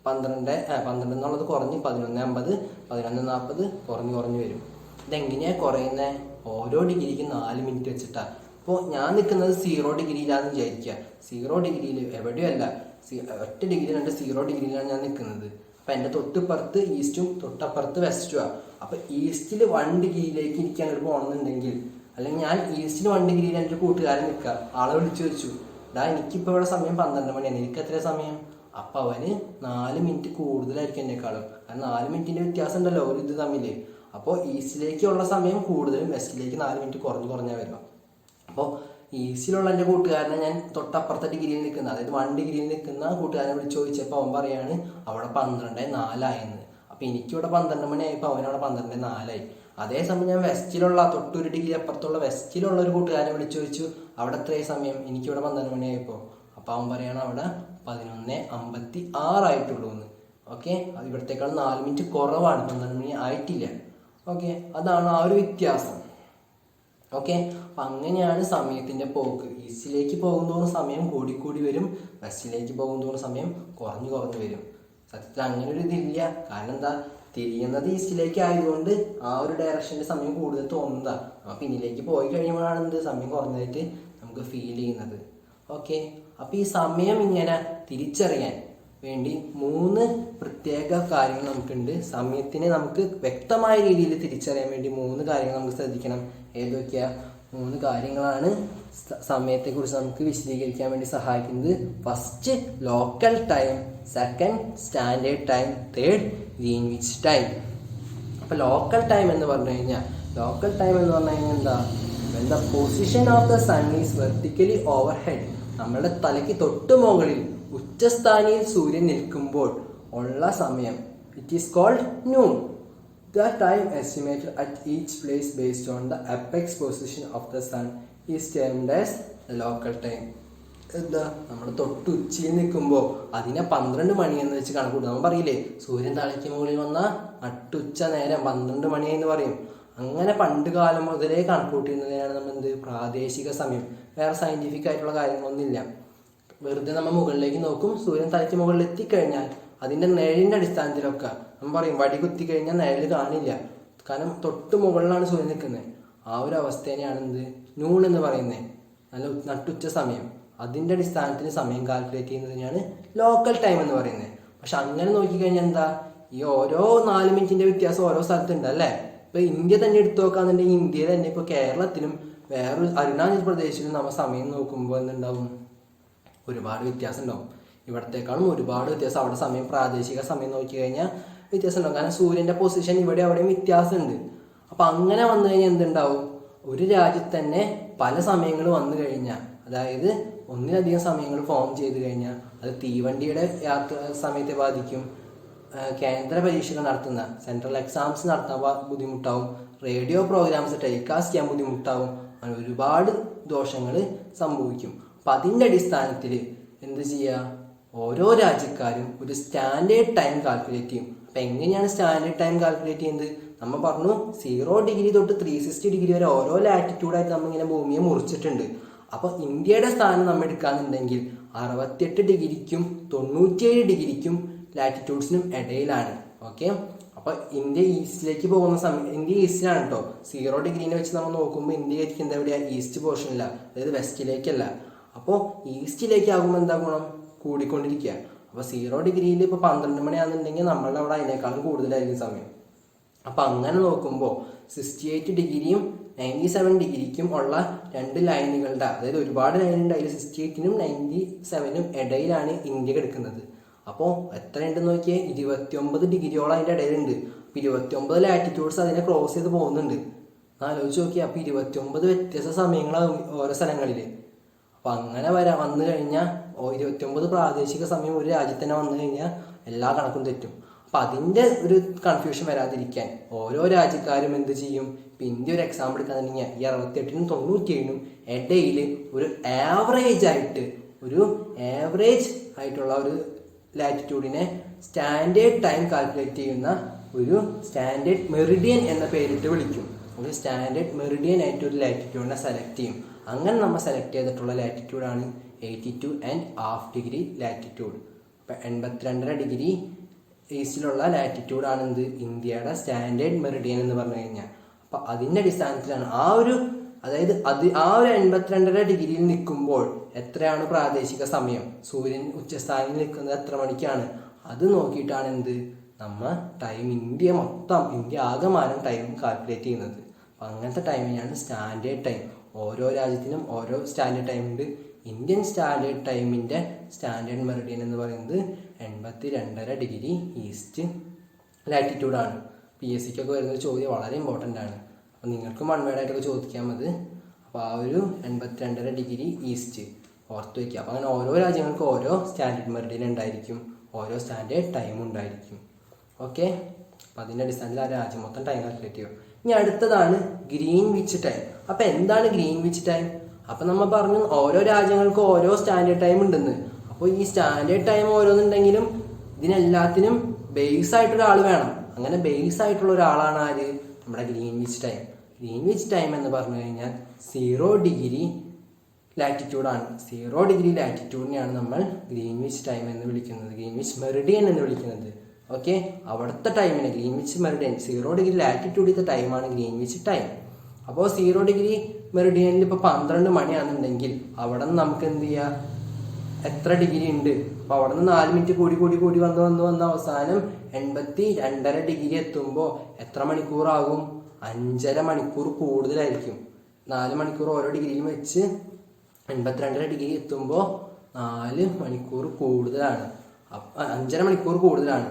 12 എന്നുള്ളത് കുറഞ്ഞ് 11:50, 11:40 കുറഞ്ഞ് കുറഞ്ഞ് വരും. ഇതെങ്ങനെയാണ് കുറയുന്നത്? ഓരോ ഡിഗ്രിക്ക് 4 മിനിറ്റ് വെച്ചിട്ടാണ്. ഇപ്പോൾ ഞാൻ നിൽക്കുന്നത് 0 ഡിഗ്രിയിലാണെന്ന് വിചാരിക്കുക. 0 ഡിഗ്രിയിൽ എവിടെയല്ല, ഒറ്റ ഡിഗ്രി 0 ഡിഗ്രിയിലാണ് ഞാൻ നിൽക്കുന്നത്. അപ്പം എൻ്റെ തൊട്ടിപ്പുറത്ത് ഈസ്റ്റും തൊട്ടപ്പുറത്ത് വെസ്റ്റുമാണ്. അപ്പോൾ ഈസ്റ്റിൽ 1 ഡിഗ്രിയിലേക്ക് എനിക്ക് അങ്ങോട്ട് പോകണമെന്നുണ്ടെങ്കിൽ, അല്ലെങ്കിൽ ഞാൻ ഈസ്റ്റിൽ 1 ഡിഗ്രിയിൽ എൻ്റെ കൂട്ടുകാരൻ നിൽക്കുക, ആളെ വിളിച്ചു വെച്ചു, എനിക്കിപ്പോൾ ഇവിടെ സമയം 12 മണിയാണ്, എനിക്ക് എത്ര സമയം? അപ്പോൾ അവന് 4 മിനിറ്റ് കൂടുതലായിരിക്കും എന്നെക്കാളും. കാരണം 4 മിനിറ്റിൻ്റെ വ്യത്യാസം ഉണ്ടല്ലോ ഒരു ഇത് തമ്മിൽ. അപ്പോൾ ഈസ്റ്റിലേക്കുള്ള സമയം കൂടുതലും, വെസ്റ്റിലേക്ക് 4 മിനിറ്റ് കുറഞ്ഞ് കുറഞ്ഞാൽ വരിക. അപ്പോൾ ഈസ്റ്റിലുള്ള എൻ്റെ കൂട്ടുകാരനെ ഞാൻ തൊട്ടപ്പുറത്തെ ഡിഗ്രിയിൽ നിൽക്കുന്ന, അതായത് 1 ഡിഗ്രിയിൽ നിൽക്കുന്ന കൂട്ടുകാരനെ വിളിച്ച് ചോദിച്ചപ്പോൾ അവൻ പറയാണ് അവിടെ 12:04 അപ്പോൾ എനിക്കിവിടെ 12 മണിയായപ്പോൾ അവനവിടെ 12:04. അതേസമയം ഞാൻ വെസ്റ്റിലുള്ള തൊട്ടൊരു ഡിഗ്രി അപ്പുറത്തുള്ള വെസ്റ്റിലുള്ള ഒരു കൂട്ടുകാരനെ വിളിച്ച് ചോദിച്ചു അവിടെ എത്രയും സമയം, എനിക്കിവിടെ 12 മണിയായപ്പോൾ. അപ്പോൾ അവൻ പറയാണ് അവിടെ 11:56 ആയിട്ടുള്ളൂ എന്ന്. ഓക്കെ, അത് ഇവിടത്തേക്കാൾ 4 മിനിറ്റ് കുറവാണ്, 12 മണി ആയിട്ടില്ല. ഓക്കെ, അതാണ് ആ ഒരു വ്യത്യാസം. ഓക്കെ, അപ്പം അങ്ങനെയാണ് സമയത്തിൻ്റെ പോക്ക്. ഈസ്റ്റിലേക്ക് പോകുന്തോറും സമയം കൂടിക്കൂടി വരും, വെസ്റ്റിലേക്ക് പോകുന്തോറും സമയം കുറഞ്ഞു കുറഞ്ഞു വരും. സത്യത്തിൽ അങ്ങനെ ഒരു ഇതില്ല. കാരണം എന്താ, തിരിയുന്നത് ഈസ്റ്റിലേക്ക് ആയതുകൊണ്ട് ആ ഒരു ഡയറക്ഷൻ്റെ സമയം കൂടുതൽ തോന്നുന്നതാണ്. അപ്പോൾ പിന്നിലേക്ക് പോയി കഴിയുമ്പോഴാണ് എന്ത് സമയം കുറഞ്ഞതായിട്ട് നമുക്ക് ഫീൽ ചെയ്യുന്നത്. ഓക്കെ, അപ്പോൾ ഈ സമയം ഇങ്ങനെ തിരിച്ചറിയാൻ വേണ്ടി 3 പ്രത്യേക കാര്യങ്ങൾ നമുക്കുണ്ട്. സമയത്തിനെ നമുക്ക് വ്യക്തമായ രീതിയിൽ തിരിച്ചറിയാൻ വേണ്ടി 3 കാര്യങ്ങൾ നമുക്ക് ശ്രദ്ധിക്കണം. ഏതൊക്കെയാ 3 കാര്യങ്ങളാണ് സമയത്തെക്കുറിച്ച് നമുക്ക് വിശദീകരിക്കാൻ വേണ്ടി സഹായിക്കുന്നത്? First local time, second standard time, third Greenwich time. അപ്പോൾ ലോക്കൽ ടൈം എന്ന് പറഞ്ഞു കഴിഞ്ഞാൽ എന്താ? when the position of the sun is vertically overhead, നമ്മളുടെ തലയ്ക്ക് തൊട്ട് മുകളിൽ ഉച്ചസ്ഥാനിയിൽ സൂര്യൻ നിൽക്കുമ്പോൾ ഉള്ള സമയം, it is called noon. The time estimated at each place based on the apex position of the sun is termed as the local time. എന്താ, നമ്മൾ തൊട്ട് ഉച്ചയിൽ നിൽക്കുമ്പോൾ അതിനെ 12 മണി എന്ന് വെച്ച് കണക്കൂട്ടും. നമ്മൾ പറയില്ലേ സൂര്യൻ തലയ്ക്ക് മുകളിൽ വന്നാൽ നട്ടുച്ച നേരം 12 മണി എന്ന് പറയും. അങ്ങനെ പണ്ട് കാലം മുതലേ കണക്കൂട്ടിയിരുന്നതിനാണ് നമ്മൾ എന്ത് പ്രാദേശിക സമയം. വേറെ സയൻറ്റിഫിക് ആയിട്ടുള്ള കാര്യങ്ങളൊന്നുമില്ല. വെറുതെ നമ്മൾ മുകളിലേക്ക് നോക്കും, സൂര്യൻ തലയ്ക്ക് മുകളിൽ എത്തിക്കഴിഞ്ഞാൽ അതിൻ്റെ നിഴലിൻ്റെ അടിസ്ഥാനത്തിലൊക്കെ നമ്മൾ പറയും വടി കുത്തി കഴിഞ്ഞാൽ നിഴൽ കാണില്ല, കാരണം തൊട്ട് മുകളിലാണ് സൂര്യൻ നിൽക്കുന്നത്. ആ ഒരു അവസ്ഥേനെയാണ് എന്ത് നൂൺ എന്ന് പറയുന്നത്, നല്ല നട്ടുച്ച സമയം. അതിൻ്റെ അടിസ്ഥാനത്തിൽ സമയം കാൽക്കുലേറ്റ് ചെയ്യുന്നതിനാണ് ലോക്കൽ ടൈം എന്ന് പറയുന്നത്. പക്ഷെ അങ്ങനെ നോക്കിക്കഴിഞ്ഞാൽ എന്താ, ഈ ഓരോ 4 മിനിറ്റിൻ്റെ വ്യത്യാസം ഓരോ സ്ഥലത്തുണ്ട് അല്ലേ. ഇപ്പോൾ ഇന്ത്യ തന്നെ എടുത്തു നോക്കാന്നുണ്ടെങ്കിൽ ഇന്ത്യയിൽ തന്നെ ഇപ്പോൾ കേരളത്തിലും വേറൊരു അരുണാചൽ പ്രദേശിലും നമ്മൾ സമയം നോക്കുമ്പോൾ എന്തുണ്ടാവും, ഒരുപാട് വ്യത്യാസം ഉണ്ടാവും. ഇവിടത്തേക്കാളും ഒരുപാട് വ്യത്യാസം. അവിടെ സമയം പ്രാദേശിക സമയം നോക്കി കഴിഞ്ഞാൽ വ്യത്യാസം ഉണ്ടാവും. കാരണം സൂര്യൻ്റെ പൊസിഷൻ ഇവിടെ അവിടെയും വ്യത്യാസമുണ്ട്. അപ്പം അങ്ങനെ വന്നു കഴിഞ്ഞാൽ എന്തുണ്ടാവും, ഒരു രാജ്യത്ത് തന്നെ പല സമയങ്ങൾ വന്നു കഴിഞ്ഞാൽ, അതായത് ഒന്നിലധികം സമയങ്ങൾ ഫോം ചെയ്ത് കഴിഞ്ഞാൽ അത് തീവണ്ടിയുടെ യാത്ര സമയത്തെ ബാധിക്കും, കേന്ദ്ര പരീക്ഷകൾ നടത്തുന്ന സെൻട്രൽ എക്സാംസ് നടത്താൻ ബുദ്ധിമുട്ടാവും, റേഡിയോ പ്രോഗ്രാംസ് ടെലികാസ്റ്റ് ചെയ്യാൻ ബുദ്ധിമുട്ടാവും, അങ്ങനെ ഒരുപാട് ദോഷങ്ങൾ സംഭവിക്കും. അപ്പം അതിൻ്റെ അടിസ്ഥാനത്തിൽ എന്ത് ചെയ്യുക, ഓരോ രാജ്യക്കാരും ഒരു സ്റ്റാൻഡേർഡ് ടൈം കാൽക്കുലേറ്റ് ചെയ്യും. അപ്പം എങ്ങനെയാണ് സ്റ്റാൻഡേർഡ് ടൈം കാൽക്കുലേറ്റ് ചെയ്യുന്നത്? നമ്മൾ പറഞ്ഞു 0 ഡിഗ്രി തൊട്ട് 360 ഡിഗ്രി വരെ ഓരോ ലാറ്റിറ്റ്യൂഡായിട്ട് നമ്മളിങ്ങനെ ഭൂമിയെ മുറിച്ചിട്ടുണ്ട്. അപ്പോൾ ഇന്ത്യയുടെ സ്ഥാനം നമ്മൾ എടുക്കുകയാണെന്നുണ്ടെങ്കിൽ 68 ഡിഗ്രിക്കും 97 ഡിഗ്രിക്കും ലാറ്റിറ്റ്യൂഡ്സിനും ഇടയിലാണ്. ഓക്കെ, അപ്പോൾ ഇന്ത്യ ഈസ്റ്റിലേക്ക് പോകുന്ന സമയം, ഇന്ത്യ ഈസ്റ്റിലാണ് കേട്ടോ. 0 ഡിഗ്രീനെ വെച്ച് നമ്മൾ നോക്കുമ്പോൾ ഇന്ത്യക്ക് എന്താ എവിടെയാണ്, ഈസ്റ്റ് പോർഷനില്ല, അതായത് വെസ്റ്റിലേക്കല്ല. അപ്പോൾ ഈസ്റ്റിലേക്കാകുമ്പോൾ എന്താ ഗുണം, കൂടിക്കൊണ്ടിരിക്കുക. അപ്പോൾ 0 ഡിഗ്രിയിൽ ഇപ്പോൾ 12 മണിയാണെന്നുണ്ടെങ്കിൽ നമ്മളുടെ അവിടെ അതിനേക്കാളും കൂടുതലായിരിക്കും സമയം. അപ്പം അങ്ങനെ നോക്കുമ്പോൾ 68 ഡിഗ്രിയും 97 ഡിഗ്രിക്കും ഉള്ള രണ്ട് ലൈനുകളുടെ, അതായത് ഒരുപാട് ലൈനുണ്ട്, അതിൽ 68നും 97നും ഇടയിലാണ് ഇന്ത്യ കിടക്കുന്നത്. അപ്പോൾ എത്ര ഉണ്ടെന്ന് നോക്കിയാൽ 29 ഡിഗ്രിയോളം അതിൻ്റെ ഇടയിലുണ്ട്. അപ്പോൾ 29 ലാറ്റിറ്റ്യൂഡ്സ് അതിനെ ക്രോസ് ചെയ്ത് പോകുന്നുണ്ട്. ആലോചിച്ച് നോക്കിയാൽ അപ്പോൾ 29 വ്യത്യസ്ത സമയങ്ങളാകും ഓരോ സ്ഥലങ്ങളിൽ. അപ്പം അങ്ങനെ വന്നു കഴിഞ്ഞാൽ 29 പ്രാദേശിക സമയം ഒരു രാജ്യത്ത് തന്നെ വന്നു കഴിഞ്ഞാൽ എല്ലാ കണക്കും തെറ്റും. അപ്പം അതിൻ്റെ ഒരു കൺഫ്യൂഷൻ വരാതിരിക്കാൻ ഓരോ രാജ്യക്കാരും എന്ത് ചെയ്യും, ഇപ്പം ഇന്ത്യ ഒരു എക്സാമ്പിൾ എടുക്കാന്നുണ്ടെങ്കിൽ ഈ 68നും 97നും ഇടയിൽ ഒരു ആവറേജ് ആയിട്ടുള്ള ഒരു ലാറ്റിറ്റ്യൂഡിനെ സ്റ്റാൻഡേർഡ് ടൈം കാൽക്കുലേറ്റ് ചെയ്യുന്ന ഒരു സ്റ്റാൻഡേർഡ് മെറിഡിയൻ എന്ന പേരിട്ട് വിളിക്കും. ഒരു സ്റ്റാൻഡേർഡ് മെറിഡിയൻ ആയിട്ട് ഒരു ലാറ്റിറ്റ്യൂഡിനെ സെലക്ട് ചെയ്യും. അങ്ങനെ നമ്മൾ സെലക്ട് ചെയ്തിട്ടുള്ള ലാറ്റിറ്റ്യൂഡാണ് 82.5 ഡിഗ്രി ലാറ്റിറ്റ്യൂഡ്. ഇപ്പം 82.5 ഡിഗ്രി ഈസ്റ്റിലുള്ള ലാറ്റിറ്റ്യൂഡാണ് എന്ത്, ഇന്ത്യയുടെ സ്റ്റാൻഡേർഡ് മെറിഡിയൻ എന്ന് പറഞ്ഞു കഴിഞ്ഞാൽ. അപ്പം അതിൻ്റെ അടിസ്ഥാനത്തിലാണ് അതായത് ആ ഒരു 82.5 ഡിഗ്രിയിൽ നിൽക്കുമ്പോൾ എത്രയാണ് പ്രാദേശിക സമയം, സൂര്യൻ ഉച്ചസ്ഥാനിൽ നിൽക്കുന്നത് എത്ര മണിക്കാണ്, അത് നോക്കിയിട്ടാണ് എന്ത് നമ്മൾ ടൈം, ഇന്ത്യ ആകമാനം ടൈം കാൽക്കുലേറ്റ് ചെയ്യുന്നത്. അപ്പം അങ്ങനത്തെ ടൈമിനാണ് സ്റ്റാൻഡേർഡ് ടൈം. ഓരോ രാജ്യത്തിനും ഓരോ സ്റ്റാൻഡേർഡ് ടൈം ഉണ്ട്. ഇന്ത്യൻ സ്റ്റാൻഡേർഡ് ടൈമിൻ്റെ സ്റ്റാൻഡേർഡ് മെറിഡിയൻ എന്ന് പറയുന്നത് 82.5 ഡിഗ്രി ഈസ്റ്റ് ലാറ്റിറ്റ്യൂഡാണ്. PSCക്കൊക്കെ വരുന്നൊരു ചോദ്യം വളരെ ഇമ്പോർട്ടൻ്റ് ആണ്. അപ്പോൾ നിങ്ങൾക്കും വൺ വേർഡായിട്ടൊക്കെ ചോദിക്കാൻ മതി. അപ്പോൾ ആ ഒരു 82.5 ഡിഗ്രി ഈസ്റ്റ് ഓർത്ത് വയ്ക്കുക. അപ്പോൾ അങ്ങനെ ഓരോ രാജ്യങ്ങൾക്കും ഓരോ സ്റ്റാൻഡേർഡ് മെറിഡിയൻ ഉണ്ടായിരിക്കും, ഓരോ സ്റ്റാൻഡേർഡ് ടൈം ഉണ്ടായിരിക്കും. ഓക്കെ, അപ്പോൾ അതിൻ്റെ അടിസ്ഥാനത്തിൽ ആ രാജ്യം മൊത്തം ടൈം കാൽക്കുലേറ്റ് ചെയ്യും. ഇനി അടുത്തതാണ് ഗ്രീൻവിച്ച് ടൈം. അപ്പോൾ എന്താണ് ഗ്രീൻവിച്ച് ടൈം? അപ്പം നമ്മൾ പറഞ്ഞു ഓരോ രാജ്യങ്ങൾക്കും ഓരോ സ്റ്റാൻഡേർഡ് ടൈം ഉണ്ടെന്ന്. അപ്പോൾ ഈ സ്റ്റാൻഡേർഡ് ടൈം ഓരോന്നുണ്ടെങ്കിലും ഇതിനെല്ലാത്തിനും ബേസ് ആയിട്ടൊരാൾ വേണം. അങ്ങനെ ബേസ് ആയിട്ടുള്ള ഒരാളാണ് ആര്, നമ്മുടെ ഗ്രീൻവിച്ച് ടൈം. ഗ്രീൻവിച്ച് ടൈം എന്ന് പറഞ്ഞു കഴിഞ്ഞാൽ 0 ഡിഗ്രി ലാറ്റിറ്റ്യൂഡാണ്. 0 ഡിഗ്രി ലാറ്റിറ്റ്യൂഡിനെയാണ് നമ്മൾ ഗ്രീൻവിച്ച് ടൈം എന്ന് വിളിക്കുന്നത്, ഗ്രീൻവിച്ച് മെറിഡിയൻ എന്ന് വിളിക്കുന്നത്. ഓക്കെ, അവിടുത്തെ ടൈമിന് ഗ്രീൻവിച്ച് മെറിഡിയൻ 0 ഡിഗ്രി ലാറ്റിറ്റ്യൂഡിലത്തെ ടൈമാണ് ഗ്രീൻവിച്ച് ടൈം. അപ്പോൾ 0 ഡിഗ്രി മെറിഡിയനിൽ ഇപ്പോൾ 12 മണിയാണെന്നുണ്ടെങ്കിൽ അവിടെ നിന്ന് നമുക്ക് എന്ത് ചെയ്യാം, എത്ര ഡിഗ്രി ഉണ്ട്, അപ്പോൾ അവിടെ നിന്ന് 4 മിനിറ്റ് കൂടി വന്ന് അവസാനം 82.5 ഡിഗ്രി എത്തുമ്പോൾ എത്ര മണിക്കൂറാകും, 5.5 മണിക്കൂർ കൂടുതലായിരിക്കും. 4 മണിക്കൂർ ഓരോ ഡിഗ്രിയിലും വെച്ച് 82.5 ഡിഗ്രി എത്തുമ്പോൾ 4 മണിക്കൂർ കൂടുതലാണ്, 5.5 മണിക്കൂർ കൂടുതലാണ്.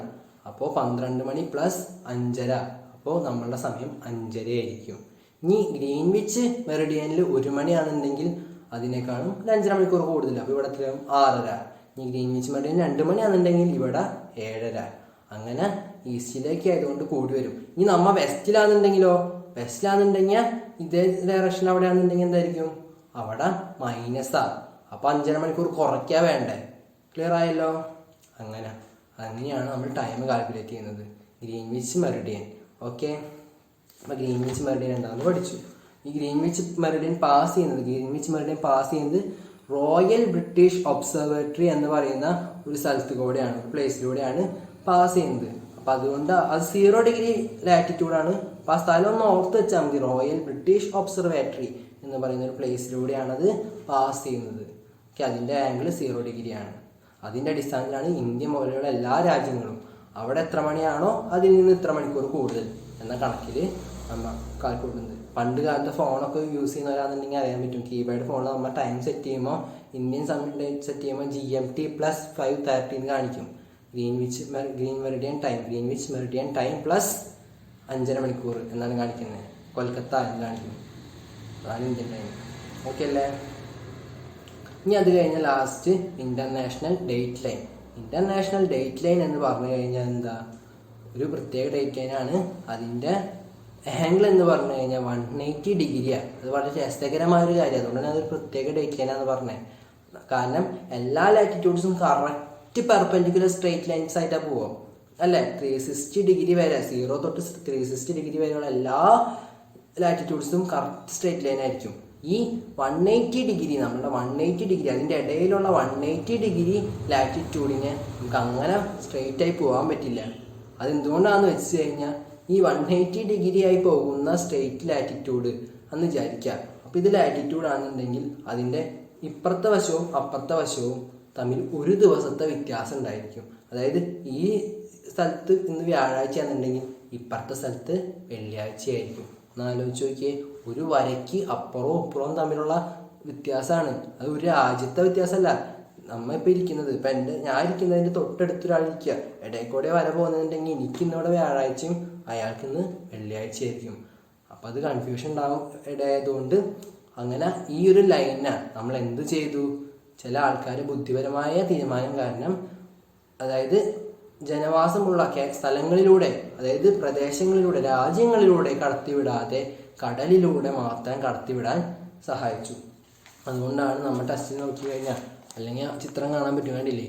അപ്പോൾ 12 മണി പ്ലസ് 5.5, അപ്പോൾ നമ്മളുടെ സമയം 5.5 ആയിരിക്കും. ഇനി ഗ്രീൻവിച്ച് മെറിഡിയനിൽ 1 മണിയാണെന്നുണ്ടെങ്കിൽ അതിനേക്കാളും 5.5 മണിക്കൂർ കൂടുതൽ, അപ്പോൾ ഇവിടെ എത്രയും 6.5. ഇനി ഗ്രീൻവിച്ച് മെറിഡിയൻ 2 മണിയാണെന്നുണ്ടെങ്കിൽ ഇവിടെ 7.5. അങ്ങനെ ഈസ്റ്റിലേക്ക് ആയതുകൊണ്ട് കൂടി വരും. ഇനി നമ്മൾ വെസ്റ്റിലാണെന്നുണ്ടെങ്കിൽ ഇതേ ഡയറക്ഷൻ അവിടെയാണെന്നുണ്ടെങ്കിൽ എന്തായിരിക്കും, അവിടെ മൈനസാണ്. അപ്പോൾ 5.5 മണിക്കൂർ കുറയ്ക്കാൻ വേണ്ടേ? ക്ലിയർ ആയല്ലോ? അങ്ങനെയാണ് നമ്മൾ ടൈം കാൽക്കുലേറ്റ് ചെയ്യുന്നത്, ഗ്രീൻവിച്ച് മെറിഡിയൻ. ഓക്കെ, അപ്പോൾ ഗ്രീൻവിച്ച് മെറിഡിയൻ എന്താണെന്ന് പഠിച്ചു. ഈ ഗ്രീൻവിച്ച് മെറിഡിയൻ പാസ് ചെയ്യുന്നത് റോയൽ ബ്രിട്ടീഷ് ഒബ്സർവേറ്ററി എന്ന് പറയുന്ന ഒരു സ്ഥലത്തിലൂടെയാണ്, ഒരു പ്ലേസിലൂടെയാണ് പാസ് ചെയ്യുന്നത്. അപ്പം അതുകൊണ്ട് അത് 0 ഡിഗ്രി ലാറ്റിറ്റ്യൂഡാണ്. അപ്പോൾ ആ സ്ഥലം ഒന്ന് ഓർത്ത് വെച്ചാൽ മതി, റോയൽ ബ്രിട്ടീഷ് ഒബ്സർവേറ്ററി എന്ന് പറയുന്ന ഒരു പ്ലേസിലൂടെയാണ് അത് പാസ് ചെയ്യുന്നത്. ഓക്കെ, അതിൻ്റെ ആംഗിൾ 0 ഡിഗ്രിയാണ്. അതിൻ്റെ അടിസ്ഥാനത്തിലാണ് ഇന്ത്യ പോലെയുള്ള എല്ലാ രാജ്യങ്ങളും അവിടെ എത്ര മണിയാണോ അതിൽ നിന്ന് ഇത്ര മണിക്കൂർ കൂടുതൽ എന്ന കണക്കിൽ നമ്മൾ കാൽക്കുലേറ്റ്. പണ്ട് കാലത്ത് ഫോണൊക്കെ യൂസ് ചെയ്യുന്നവരാണെന്നുണ്ടെങ്കിൽ അറിയാൻ പറ്റും, കീപാഡ് ഫോണിൽ നമ്മൾ ടൈം സെറ്റ് ചെയ്യുമ്പോൾ ഇന്ത്യൻ സമയം സെറ്റ് ചെയ്യുമ്പോൾ GMT + 5:13 കാണിക്കും. ഗ്രീൻ മെറിഡിയൻ ടൈം പ്ലസ് 5.5 മണിക്കൂർ എന്നാണ് കാണിക്കുന്നത്. കൊൽക്കത്ത എന്ന് കാണിക്കുന്നത്, അതാണ് ഇന്ത്യൻ ടൈം. ഓക്കെ അല്ലേ? ഇനി അത് കഴിഞ്ഞാൽ last international date line. International date line എന്ന് പറഞ്ഞു കഴിഞ്ഞാൽ എന്താ, ഒരു പ്രത്യേക ഡേറ്റ് ലൈനാണ്. അതിൻ്റെ ആംഗിൾ എന്ന് പറഞ്ഞു കഴിഞ്ഞാൽ 180 ഡിഗ്രിയാണ്. അത് വളരെ രസകരമായൊരു കാര്യം, അതുകൊണ്ടാണ് അതൊരു പ്രത്യേക ഡേറ്റ് ലൈനാന്ന് പറഞ്ഞത്. കാരണം എല്ലാ ലാറ്റിറ്റ്യൂഡ്സും കറക്റ്റ് പെർപെൻഡിക്കുലർ സ്ട്രെയിറ്റ് ലൈൻസ് ആയിട്ടാണ് പോവുക അല്ലേ. 360 ഡിഗ്രി വരെ, 0 തൊട്ട് 360 ഡിഗ്രി വരെയുള്ള എല്ലാ ലാറ്റിറ്റ്യൂഡ്സും കറക്റ്റ് സ്ട്രെയിറ്റ് ലൈൻ ആയിരിക്കും. ഈ 180 ഡിഗ്രി, നമ്മുടെ 180 ഡിഗ്രി, അതിൻ്റെ ഇടയിലുള്ള 180 ഡിഗ്രി ലാറ്റിറ്റ്യൂഡിനെ നമുക്ക് അങ്ങനെ സ്ട്രെയിറ്റ് ആയി പോകാൻ പറ്റില്ല. അതെന്തുകൊണ്ടാണെന്ന് വെച്ച് കഴിഞ്ഞാൽ ഈ 180 ഡിഗ്രി ആയി പോകുന്ന സ്ട്രെയിറ്റ് ലാറ്റിറ്റ്യൂഡ് എന്ന് വിചാരിക്കുക. അപ്പോൾ ഇത് ലാറ്റിറ്റ്യൂഡ് ആണെന്നുണ്ടെങ്കിൽ അതിൻ്റെ ഇപ്പുറത്തെ വശവും അപ്പുറത്തെ വശവും തമ്മിൽ ഒരു ദിവസത്തെ വ്യത്യാസം ഉണ്ടായിരിക്കും. അതായത് ഈ സ്ഥലത്ത് ഇന്ന് വ്യാഴാഴ്ച ആണെന്നുണ്ടെങ്കിൽ ഇപ്പുറത്തെ സ്ഥലത്ത് വെള്ളിയാഴ്ച ആയിരിക്കും. ഒന്ന് ആലോചിച്ച് നോക്കിയേ, ഒരു വരയ്ക്ക് അപ്പുറവും ഇപ്പുറവും തമ്മിലുള്ള വ്യത്യാസമാണ്. അത് ഒരു രാജ്യത്തെ വ്യത്യാസമല്ല. നമ്മളിപ്പോൾ ഇരിക്കുന്നത്, ഇപ്പം ഞാൻ ഇരിക്കുന്നതിൻ്റെ തൊട്ടടുത്തൊരാളിരിക്കുക, ഇടയിൽ കൂടെ വര പോകുന്നുണ്ടെങ്കിൽ എനിക്കിന്നിവിടെ വ്യാഴാഴ്ചയും അയാൾക്കിന്ന് വെള്ളിയാഴ്ച ആയിരിക്കും. അപ്പം അത് കൺഫ്യൂഷൻ ഉണ്ടാകും ഇടയായതുകൊണ്ട് അങ്ങനെ ഈ ഒരു ലൈനാണ് നമ്മൾ എന്ത് ചെയ്തു, ചില ആൾക്കാർ ബുദ്ധിപരമായ തീരുമാനം കാരണം, അതായത് ജനവാസമുള്ള സ്ഥലങ്ങളിലൂടെ, അതായത് പ്രദേശങ്ങളിലൂടെ, രാജ്യങ്ങളിലൂടെ കടത്തിവിടാതെ കടലിലൂടെ മാത്രം കടത്തിവിടാൻ സഹായിച്ചു. അതുകൊണ്ടാണ് നമ്മൾ ടെസ്റ്റിൽ നോക്കി കഴിഞ്ഞാൽ, അല്ലെങ്കിൽ ചിത്രം കാണാൻ പറ്റും, കണ്ടില്ലേ,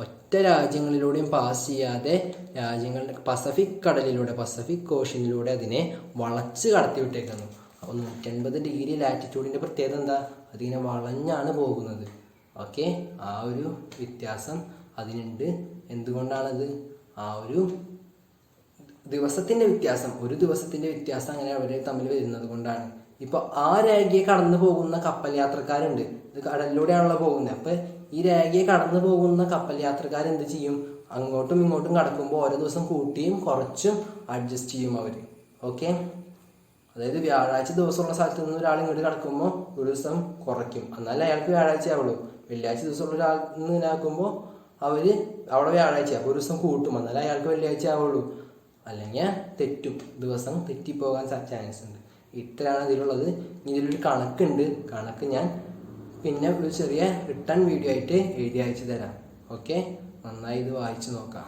ഒറ്റ രാജ്യങ്ങളിലൂടെയും പാസ് ചെയ്യാതെ രാജ്യങ്ങളുടെ പസഫിക് കടലിലൂടെ, പസഫിക് ഓഷ്യനിലൂടെ അതിനെ വളച്ച് കടത്തിവിട്ടേക്കുന്നു. അപ്പോൾ 180 ഡിഗ്രി ലാറ്റിറ്റ്യൂഡിൻ്റെ പ്രത്യേകത എന്താ, അതിങ്ങനെ വളഞ്ഞാണ് പോകുന്നത്. ഓക്കെ, ആ ഒരു വ്യത്യാസം അതിനുണ്ട്. എന്തുകൊണ്ടാണത്, ആ ഒരു ദിവസത്തിൻ്റെ വ്യത്യാസം, ഒരു ദിവസത്തിൻ്റെ വ്യത്യാസം അങ്ങനെ അവർ തമ്മിൽ വരുന്നത് കൊണ്ടാണ്. ഇപ്പോൾ ആ രേഖയെ കടന്നു പോകുന്ന കപ്പൽ യാത്രക്കാരുണ്ട്, ഇത് കടലിലൂടെയാണല്ലോ പോകുന്നത്. അപ്പോൾ ഈ രേഖയെ കടന്നു പോകുന്ന കപ്പൽ യാത്രക്കാരെന്ത് ചെയ്യും, അങ്ങോട്ടും ഇങ്ങോട്ടും കടക്കുമ്പോൾ ഓരോ ദിവസം കൂട്ടിയും കുറച്ചും അഡ്ജസ്റ്റ് ചെയ്യും അവർ. ഓക്കെ, അതായത് വ്യാഴാഴ്ച ദിവസമുള്ള സ്ഥലത്ത് നിന്ന് ഒരാൾ ഇങ്ങോട്ട് കിടക്കുമ്പോൾ ഒരു ദിവസം കുറയ്ക്കും, എന്നാലേ അയാൾക്ക് വ്യാഴാഴ്ച ആവുള്ളൂ. വെള്ളിയാഴ്ച ദിവസമുള്ള ഒരാൾ നിന്ന് ആക്കുമ്പോൾ അവർ അവിടെ വ്യാഴാഴ്ച, അപ്പോൾ ഒരു ദിവസം കൂട്ടും, എന്നാലേ അയാൾക്ക് വെള്ളിയാഴ്ച ആവുള്ളൂ. അല്ലെങ്കിൽ തെറ്റും, ദിവസം തെറ്റിപ്പോകാൻ ചാൻസ് ഉണ്ട്. ഇത്രയാണ് ഇതിലുള്ളത്. ഇതിലൊരു കണക്കുണ്ട്, കണക്ക് ഞാൻ പിന്നെ ഒരു ചെറിയ റിട്ടേൺ വീഡിയോ ആയിട്ട് എഴുതി അയച്ചു തരാം. ഓക്കെ, നന്നായി ഇത് വായിച്ച് നോക്കാം.